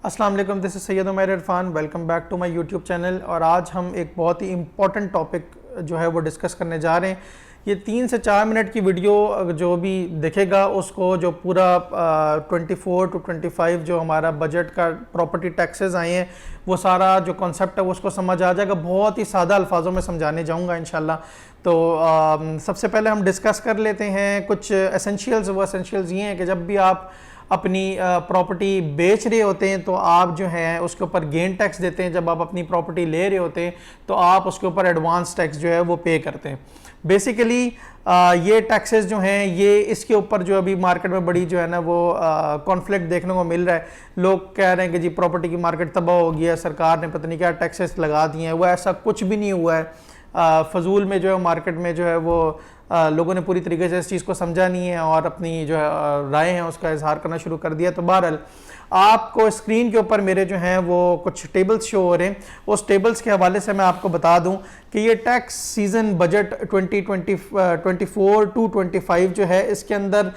अस्सलाम वालेकुम, this is Syed Umair Irfan. Welcome back to my YouTube channel. और आज हम एक बहुत ही इम्पॉर्टेंट टॉपिक जो है वो डिस्कस करने जा रहे हैं। ये 3 से 4 मिनट की वीडियो जो भी देखेगा उसको जो पूरा 24 to 25 जो हमारा बजट का प्रॉपर्टी टैक्सेस आए हैं वो सारा जो कॉन्सेप्ट है वो उसको समझ आ जाएगा। बहुत ही सादा अल्फाजों में समझाने जाऊंगा इंशाल्लाह। तो सबसे पहले हम डिस्कस कर लेते हैं कुछ एसेंशियल्स। वो एसेंशियल्स ये हैं कि जब भी आप अपनी प्रॉपर्टी बेच रहे होते हैं तो आप जो है उसके ऊपर गेन टैक्स देते हैं। जब आप अपनी प्रॉपर्टी ले रहे होते हैं तो आप उसके ऊपर एडवांस टैक्स जो है वो पे करते हैं। बेसिकली ये टैक्सेस जो हैं ये इसके ऊपर जो अभी मार्केट में बड़ी जो है ना वो कॉन्फ्लिक्ट देखने को मिल रहा है। लोग कह रहे हैं कि जी प्रॉपर्टी की मार्केट तबाह हो गया है, सरकार ने पता नहीं क्या टैक्सेस लगा दिए हैं। वो ऐसा कुछ भी नहीं हुआ है। फजूल में जो है मार्केट में जो है वो लोगों ने पूरी तरीके से इस चीज़ को समझा नहीं है और अपनी जो है राय है उसका इजहार करना शुरू कर दिया। तो बहरहाल आपको स्क्रीन के ऊपर मेरे जो हैं वो कुछ टेबल्स शो हो रहे हैं। उस टेबल्स के हवाले से मैं आपको बता दूं कि ये टैक्स सीज़न बजट 2024 to 25 जो है इसके अंदर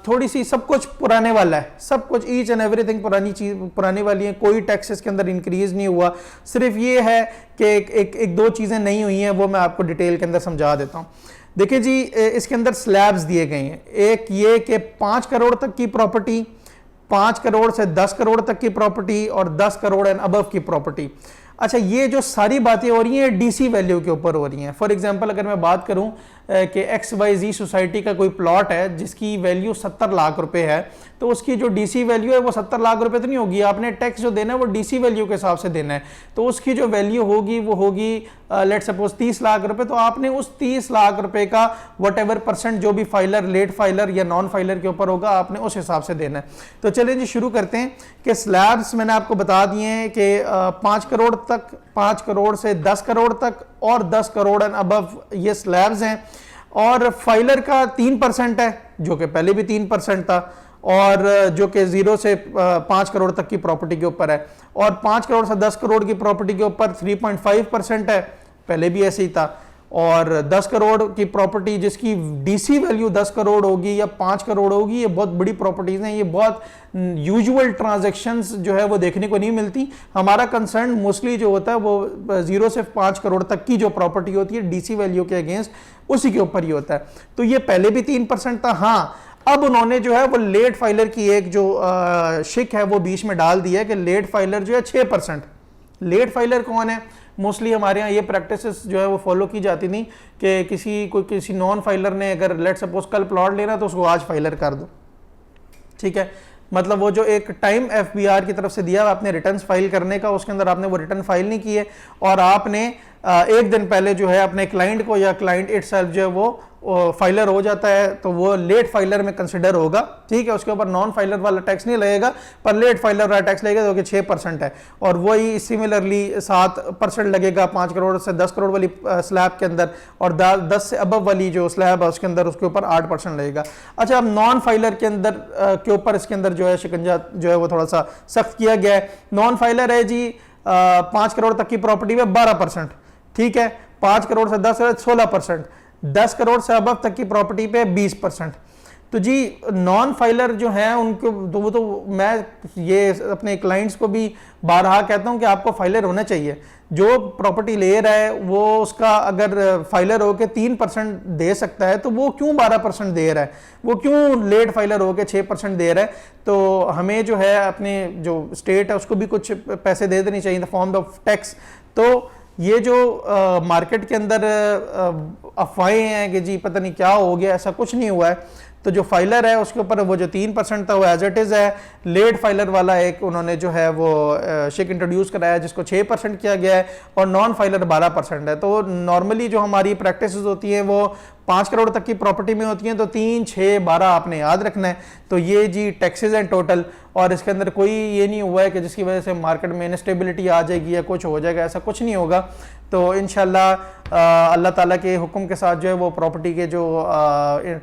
थोड़ी सी सब कुछ पुराने वाला है। सब कुछ ईच एंड एवरीथिंग पुरानी चीज़ पुराने वाली है। कोई टैक्स इसके अंदर इंक्रीज़ नहीं हुआ। सिर्फ ये है कि एक दो चीज़ें नहीं हुई हैं, वो मैं आपको डिटेल के अंदर समझा देता हूँ। देखिए जी, इसके अंदर स्लैब्स दिए गए हैं। एक ये कि 5 करोड़ तक की प्रॉपर्टी, 5 करोड़ से 10 करोड़ तक की प्रॉपर्टी और 10 करोड़ एंड अबव की प्रॉपर्टी। अच्छा, ये जो सारी बातें हो रही हैं डीसी वैल्यू के ऊपर हो रही हैं। फॉर एग्जांपल अगर मैं बात करूं कि XYZ सोसाइटी का कोई प्लॉट है जिसकी वैल्यू 70 लाख रुपए है, तो उसकी जो डीसी वैल्यू है वो 70 लाख रुपए तो नहीं होगी। आपने टैक्स जो देना है वो डीसी वैल्यू के हिसाब से देना है। तो उसकी जो वैल्यू होगी वो होगी लेट सपोज 30 लाख रुपए। तो आपने उस 30 लाख रुपए का वट एवर परसेंट जो भी फाइलर, लेट फाइलर या नॉन फाइलर के ऊपर होगा आपने उस हिसाब से देना है। तो चलिए जी शुरू करते हैं कि स्लैब्स मैंने आपको बता दिए हैं कि 5 करोड़ तक, 5 करोड़ से 10 करोड़ तक और 10 करोड़ एंड अबव ये स्लैब्स हैं। और फाइलर का 3% है जो कि पहले भी 3% था, और जो कि 0 से 5 करोड़ तक की प्रॉपर्टी के ऊपर है। और 5 करोड़ से 10 करोड़ की प्रॉपर्टी के ऊपर 3.5% है, पहले भी ऐसे ही था। और 10 करोड़ की प्रॉपर्टी जिसकी डीसी वैल्यू 10 करोड़ होगी या 5 करोड़ होगी, ये बहुत बड़ी प्रॉपर्टीज हैं। ये बहुत यूजुअल ट्रांजैक्शंस जो है वो देखने को नहीं मिलती। हमारा कंसर्न मोस्टली जो होता है वो 0 से 5 करोड़ तक की जो प्रॉपर्टी होती है डीसी वैल्यू के अगेंस्ट, उसी के ऊपर ही होता है। तो ये पहले भी 3% था। हाँ, अब उन्होंने जो है वो लेट फाइलर की एक जो शिक है वो बीच में डाल दिया है कि लेट फाइलर जो है 6%। लेट फाइलर कौन है? मोस्टली हमारे यहाँ ये प्रैक्टिसेस जो है वो फॉलो की जाती थी कि किसी नॉन फाइलर ने अगर लेट सपोज कल प्लॉट लेना तो उसको आज फाइलर कर दो, ठीक है। मतलब वो जो एक टाइम FBR की तरफ से दिया आपने रिटर्न्स फाइल करने का, उसके अंदर आपने वो रिटर्न फाइल नहीं किए और आपने एक दिन पहले जो है अपने क्लाइंट को या क्लाइंट इटसेल्फ जो है वो फाइलर हो जाता है, तो वो लेट फाइलर में कंसिडर होगा, ठीक है। उसके ऊपर नॉन फाइलर वाला टैक्स नहीं लगेगा, पर लेट फाइलर वाला टैक्स लगेगा जो कि 6% है। और वही सिमिलरली 7% लगेगा 5 करोड़ से 10 करोड़ वाली स्लैब के अंदर, और 10 से अबव वाली जो स्लैब है उसके अंदर उसके ऊपर 8% लगेगा। अच्छा, अब नॉन फाइलर के अंदर के ऊपर इसके अंदर जो है शिकंजा जो है वो थोड़ा सा सख्त किया गया है। नॉन फाइलर है जी 5 करोड़ तक की प्रॉपर्टी में 12%, ठीक है। 5 करोड़ से 10 है 16%, 10 करोड़ से अबव तक की प्रॉपर्टी पे 20%। तो जी नॉन फाइलर जो है उनको तो वो तो मैं ये अपने क्लाइंट्स को भी बारहा कहता हूं कि आपको फाइलर होना चाहिए। जो प्रॉपर्टी ले रहा है वो उसका अगर फाइलर होकर 3% दे सकता है तो वो क्यों 12% दे रहा है, वो क्यों लेट फाइलर होकर 6% दे रहा है। तो हमें जो है अपने जो स्टेट है उसको भी कुछ पैसे दे देनी चाहिए in the form of tax. तो ये जो मार्केट के अंदर अफवाहें हैं कि जी पता नहीं क्या हो गया, ऐसा कुछ नहीं हुआ है। तो जो फाइलर है उसके ऊपर वो जो 3% था वो एज इट इज़ है। लेट फाइलर वाला एक उन्होंने जो है वो शिक इंट्रोड्यूस कराया जिसको 6% किया गया है, और नॉन फाइलर 12% है। तो नॉर्मली जो हमारी प्रैक्टिसेस होती हैं वो 5 करोड़ तक की प्रॉपर्टी में होती हैं, तो 3, 6, 12 आपने याद रखना है। तो ये जी टैक्सेस हैं टोटल, और इसके अंदर कोई ये नहीं हुआ है कि जिसकी वजह से मार्केट में इनस्टेबिलिटी आ जाएगी या कुछ हो जाएगा, ऐसा कुछ नहीं होगा। तो इंशाल्लाह अल्लाह ताला के हुक्म के साथ जो है वो प्रॉपर्टी के जो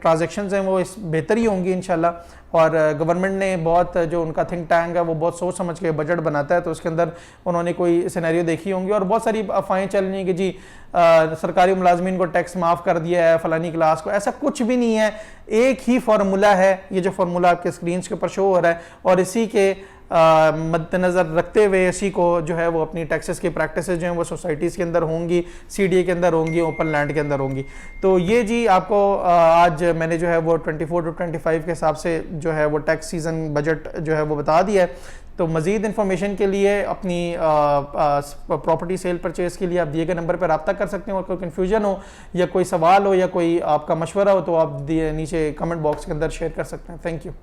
ट्रांजैक्शंस हैं वो इस बेहतर ही होंगी इंशाल्लाह। और गवर्नमेंट ने बहुत जो उनका थिंक टैंक है वो बहुत सोच समझ के बजट बनाता है, तो उसके अंदर उन्होंने कोई सिनेरियो देखी होंगी। और बहुत सारी अफवाहें चल रही हैं कि जी सरकारी मुलाजमीन को टैक्स माफ़ कर दिया है फलानी क्लास को, ऐसा कुछ भी नहीं है। एक ही फार्मूला है, ये जो फार्मूला आपके स्क्रीन के ऊपर शो हो रहा है, और इसी के मद्देनज़र रखते हुए इसी को जो है वो अपनी टैक्सेस की प्रैक्टिसेस जो हैं वो सोसाइटीज़ के अंदर होंगी, CDA के अंदर होंगी, ओपन लैंड के अंदर होंगी। तो ये जी आपको आज मैंने जो है वो 24 to 25 के हिसाब से जो है वो टैक्स सीज़न बजट जो है वो बता दिया है। तो मज़ीद इन्फॉर्मेशन के लिए अपनी प्रॉपर्टी सेल परचेज़ के लिए आप दिए गए नंबर पर रब्ता कर सकते हैं। और कोई कन्फ्यूजन हो या कोई सवाल हो या कोई आपका मशवरा हो तो आप नीचे कमेंट बॉक्स के अंदर शेयर कर सकते हैं। Thank you.